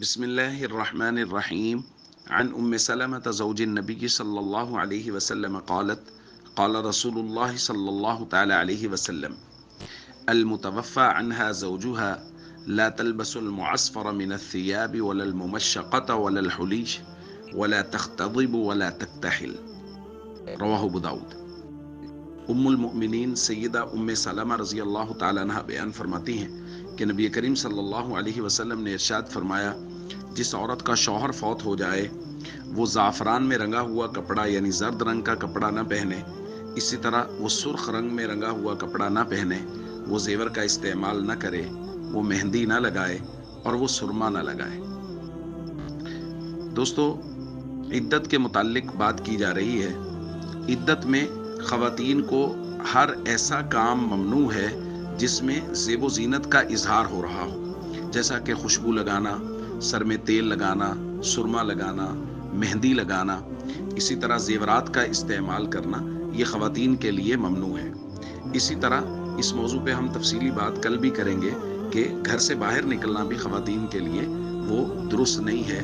بسم الله الرحمن الرحيم. عن سلمة زوج النبي صلى الله عليه وسلم قالت قال رسول الله صلى الله تعالى عليه وسلم المتوفى عنها زوجها لا تلبس المعصفر من الثياب ولا الممشقة ولا الحليج ولا تختضب ولا تكتحل. رواہ ابو داؤد. ام المؤمنین سیدہ سلمہ رضی اللہ تعالیٰ عنہ بیان فرماتی ہیں کہ نبی کریم صلی اللہ علیہ وسلم نے ارشاد فرمایا، جس عورت کا شوہر فوت ہو جائے وہ زعفران میں رنگا ہوا کپڑا یعنی زرد رنگ کا کپڑا نہ پہنے، اسی طرح وہ سرخ رنگ میں رنگا ہوا کپڑا نہ پہنے، وہ زیور کا استعمال نہ کرے، وہ مہندی نہ لگائے اور وہ سرما نہ لگائے۔ دوستو، عدت کے متعلق بات کی جا رہی ہے۔ عدت میں خواتین کو ہر ایسا کام ممنوع ہے جس میں زیب و زینت کا اظہار ہو رہا ہو، جیسا کہ خوشبو لگانا، سر میں تیل لگانا، سرما لگانا، مہندی لگانا، اسی طرح زیورات کا استعمال کرنا، یہ خواتین کے لیے ممنوع ہے۔ اسی طرح اس موضوع پہ ہم تفصیلی بات کل بھی کریں گے کہ گھر سے باہر نکلنا بھی خواتین کے لیے وہ درست نہیں ہے،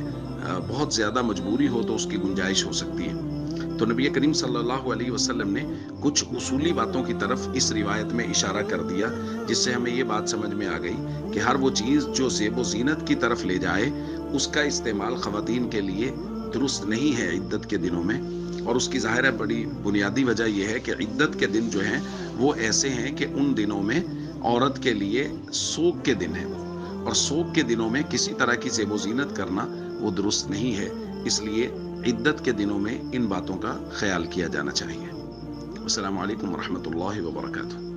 بہت زیادہ مجبوری ہو تو اس کی گنجائش ہو سکتی ہے۔ تو نبی کریم صلی اللہ علیہ وسلم نے کچھ اصولی باتوں کی طرف اس روایت میں اشارہ کر دیا، جس سے ہمیں یہ بات سمجھ میں آ گئی کہ ہر وہ چیز جو زیب و زینت کی طرف لے جائے اس کا استعمال خواتین کے لیے درست نہیں ہے عدت کے دنوں میں۔ اور اس کی ظاہر ہے بڑی بنیادی وجہ یہ ہے کہ عدت کے دن جو ہیں وہ ایسے ہیں کہ ان دنوں میں عورت کے لیے سوگ کے دن ہیں، اور سوگ کے دنوں میں کسی طرح کی زیب و زینت کرنا وہ درست نہیں ہے، اس لیے عدت کے دنوں میں ان باتوں کا خیال کیا جانا چاہیے۔ السلام علیکم ورحمۃ اللہ وبرکاتہ۔